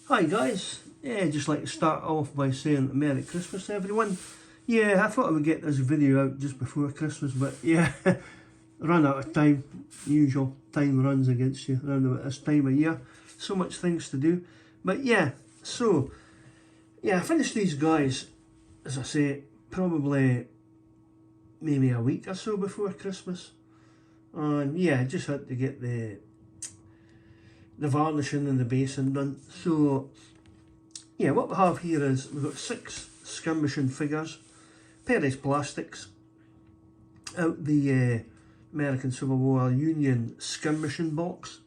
Hi guys, just like to start off by saying Merry Christmas everyone. Yeah, I thought I would get this video out just before Christmas, but yeah, run out of time. Usual time runs against you around about this time of year. So much things to do. But yeah, so yeah, I finished these guys, as I say, probably maybe a week or so before Christmas. And yeah, I just had to get the varnishing and the basing done. So yeah, what we have here is we've got 6 skirmishing figures, Perry's plastics, out the American Civil War Union skirmishing box,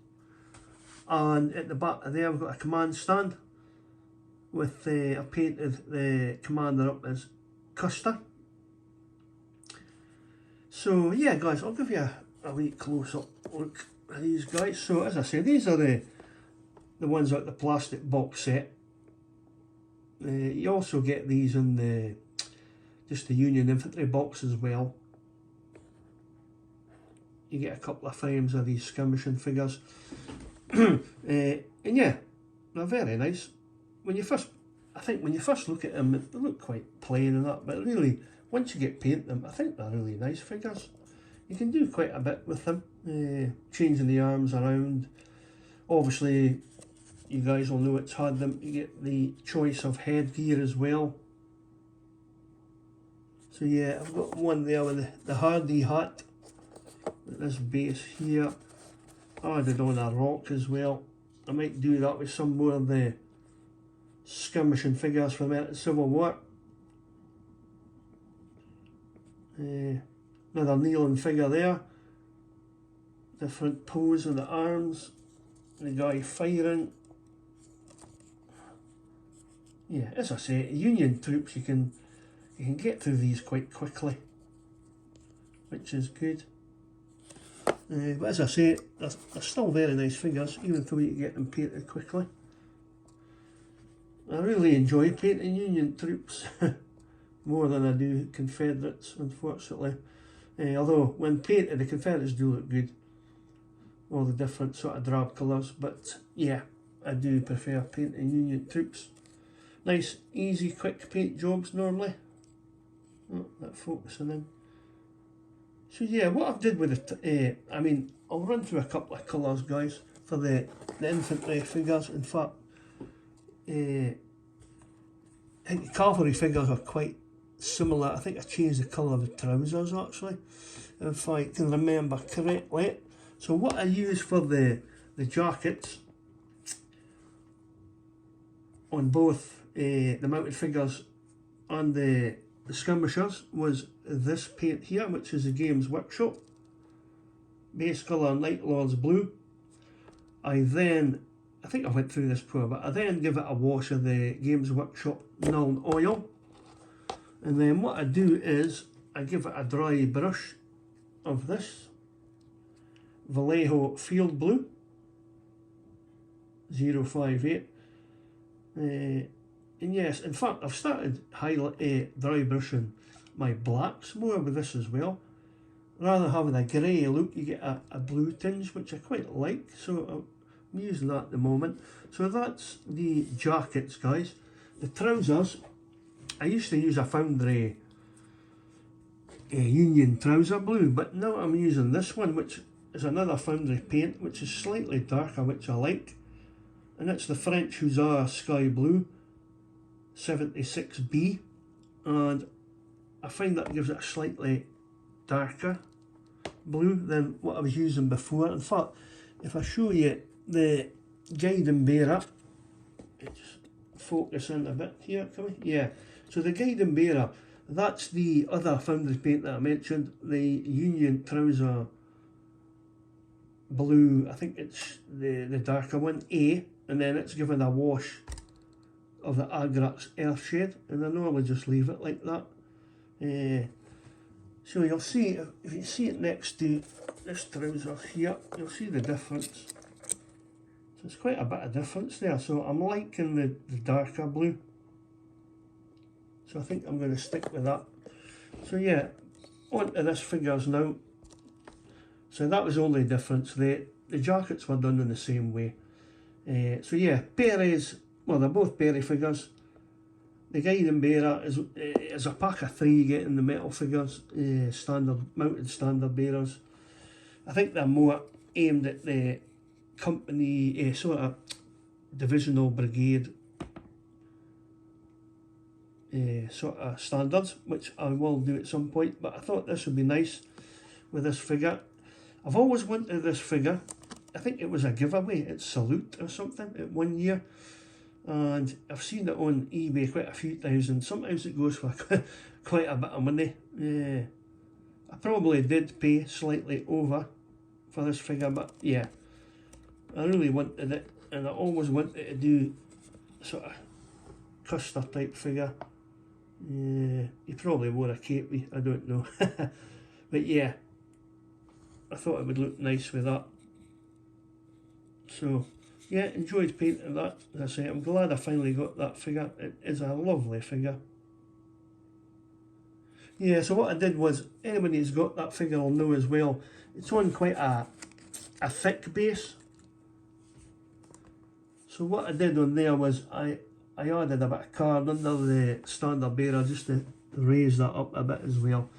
and at the back of there we've got a command stand with I've painted the commander up as Custer. So yeah guys, I'll give you a wee close up look at these guys. So as I say, these are the ones out the plastic box set. You also get these in the Union infantry box as well. You get a couple of frames of these skirmishing figures. And yeah, they're very nice. I think when you first look at them, they look quite plain and that, but really, once you get paint them, I think they're really nice figures. You can do quite a bit with them, changing the arms around. Obviously, you guys will know it's had them. You get the choice of headgear as well. So yeah, I've got one there with the Hardy hat. This base here. I added on a rock as well. I might do that with some more of the skirmishing figures from the Civil War. Another kneeling figure there. Different pose of the arms. The guy firing. Yeah, as I say, Union troops, you can get through these quite quickly, which is good. But as I say, they're still very nice figures, even though you get them painted quickly. I really enjoy painting Union troops more than I do Confederates, unfortunately. Although when painted, the Confederates do look good, all the different sort of drab colours. But yeah, I do prefer painting Union troops. Nice, easy, quick paint jobs normally. Oh, that focusing in. So yeah, what I've did with it, I mean, I'll run through a couple of colours, guys, for the infantry figures. In fact, I think the cavalry figures are quite similar. I think I changed the colour of the trousers actually, if I can remember correctly. So what I used for the jackets on both the mounted figures and the skirmishers was this paint here, which is the Games Workshop base colour Night Lord's blue. I think I went through this before, but I then give it a wash of the Games Workshop Nuln Oil, and then what I do is I give it a dry brush of this Vallejo Field Blue 058. And yes, in fact, I've started dry brushing my blacks more with this as well. Rather than having a grey look, you get a blue tinge, which I quite like. So I'm using that at the moment. So that's the jackets, guys. The trousers, I used to use a Foundry Union trouser blue, but now I'm using this one, which is another Foundry paint, which is slightly darker, which I like. And it's the French Hussar Sky Blue 76B, and I find that gives it a slightly darker blue than what I was using before. In fact, if I show you the guide and bearer, just focus in a bit here, can we? Yeah, so the guide and bearer, that's the other Foundry paint that I mentioned, the Union trouser blue. I think it's the darker one, A, and then it's given a wash of the Agrax Earthshade, and I normally just leave it like that. So you'll see, if you see it next to this trouser here, you'll see the difference. So it's quite a bit of difference there, so I'm liking the darker blue. So I think I'm going to stick with that. So yeah, on to this figures now. So that was the only difference. The jackets were done in the same way. So yeah, Perez well, they're both bearer figures. The guiding bearer is a pack of 3 getting the metal figures, mounted standard bearers. I think they're more aimed at the company, sort of divisional brigade sort of standards, which I will do at some point, but I thought this would be nice with this figure. I've always wanted this figure. I think it was a giveaway at Salute or something at 1 year, and I've seen it on eBay quite a few times, and sometimes it goes for quite a bit of money. I probably did pay slightly over for this figure, but yeah, I really wanted it, and I always wanted to do sort of Custer type figure. He probably wore a capey, I don't know. But yeah, I thought it would look nice with that. So yeah, enjoyed painting that. As I say, I'm glad I finally got that figure. It is a lovely figure. Yeah, so what I did was, anybody who's got that figure will know as well, it's on quite a thick base. So what I did on there was I added a bit of card under the standard bearer just to raise that up a bit as well.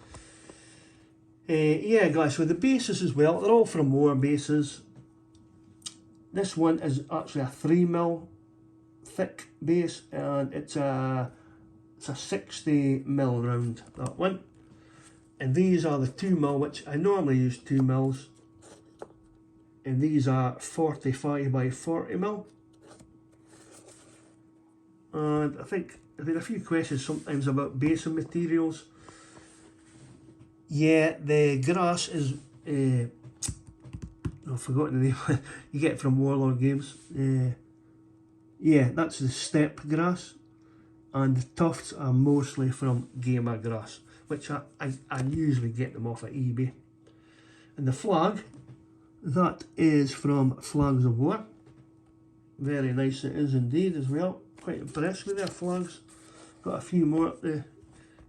Yeah guys, so the bases as well, they're all from War bases. This one is actually a 3mm thick base, and it's a 60mm round, that one. And these are the 2mm, which I normally use 2mm, and these are 45 by 40mm. And I think I've had a few questions sometimes about basing materials. Yeah, the grass is, I've forgotten the name, you get it from Warlord Games. Yeah, that's the steppe grass, and the tufts are mostly from gamer grass, which I usually get them off at eBay. And the flag, that is from Flags of War. Very nice it is indeed as well. Quite impressed with their flags. Got a few more to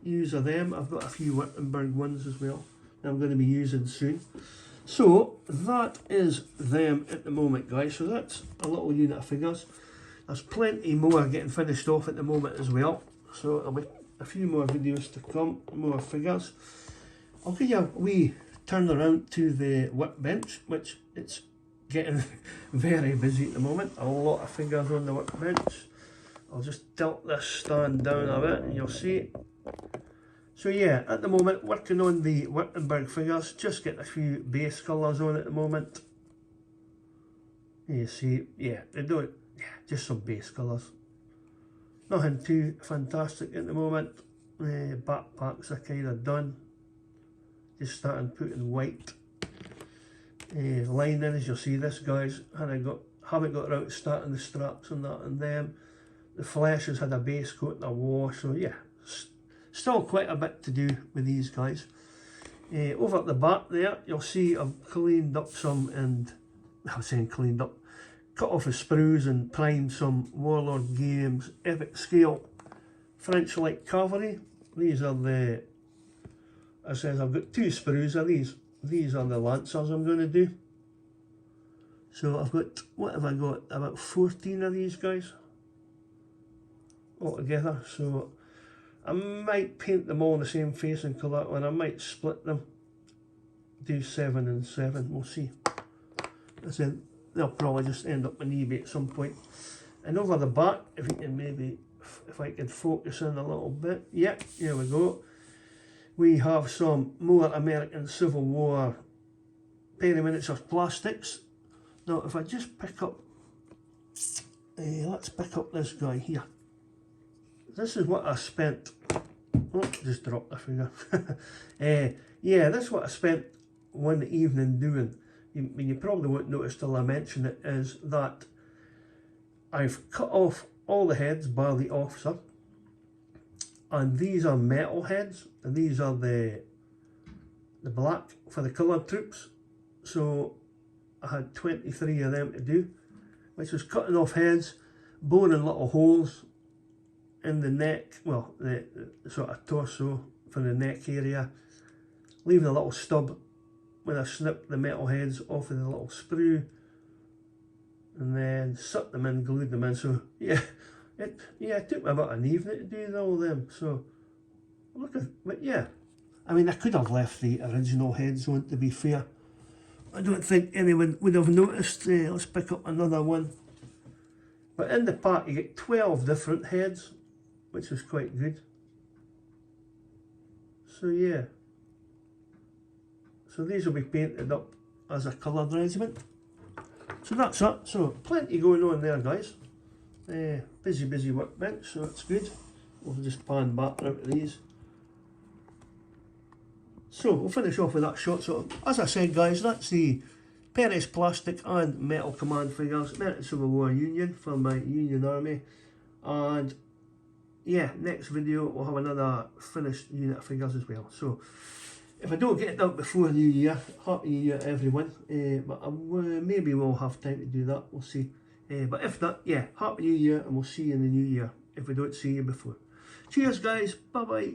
use of them. I've got a few Wittenberg ones as well that I'm going to be using soon. So that is them at the moment, guys. So that's a little unit of figures. There's plenty more getting finished off at the moment as well. So there'll be a few more videos to come, more figures. I'll give you a wee turn around to the workbench, which it's getting very busy at the moment. A lot of figures on the workbench. I'll just tilt this stand down a bit and you'll see. So yeah, at the moment working on the Wittenberg figures, just getting a few base colours on at the moment. You see, yeah, they don't, yeah, just some base colours. Nothing too fantastic at the moment. Backpacks are kind of done. Just starting putting white lining, as you'll see this guys, and haven't got around to starting the straps and that and them. The flesh has had a base coat and a wash, so yeah, still quite a bit to do with these guys. Over at the back there, you'll see I've cleaned up some, and I was saying cleaned up, cut off the sprues and primed some Warlord Games epic scale French light cavalry. These are the, as I said, I've got 2 sprues of these. These are the lancers I'm going to do. So I've got, what have I got, about 14 of these guys altogether. So I might paint them all the same face and colour, and I might split them, do 7 and 7, we'll see. I said they'll probably just end up on eBay at some point. And over the back, if you can maybe, if I can focus in a little bit, yep, here we go. We have some more American Civil War Penny Miniatures plastics. Now if I just pick up, let's pick up this guy here. This is what I spent, oh, just dropped the figure. Yeah, this is what I spent one evening doing. You probably won't notice till I mention it, is that I've cut off all the heads bar the officer, and these are metal heads, and these are the black for the coloured troops. So I had 23 of them to do, which was cutting off heads, boring little holes in the neck, well, the sort of torso for the neck area, leaving a little stub when I snipped the metal heads off of the little sprue, and then set them in, glued them in. So yeah, it took me about an evening to do all them. So look at, but yeah, I mean I could have left the original heads on, to be fair. I don't think anyone would have noticed. Let's pick up another one. But in the part you get 12 different heads, which is quite good. So yeah, so these will be painted up as a coloured regiment. So that's it. So plenty going on there, guys. Busy workbench, so that's good. We'll just pan back out these. So we'll finish off with that shot. So as I said, guys, that's the Paris plastic and metal command figures, American Civil War Union for my Union Army. And yeah, next video we'll have another finished unit of figures as well. So if I don't get it out before New Year, Happy New Year everyone. But maybe we'll have time to do that, we'll see. But if not, yeah, Happy New Year, and we'll see you in the new year if we don't see you before. Cheers guys, bye bye.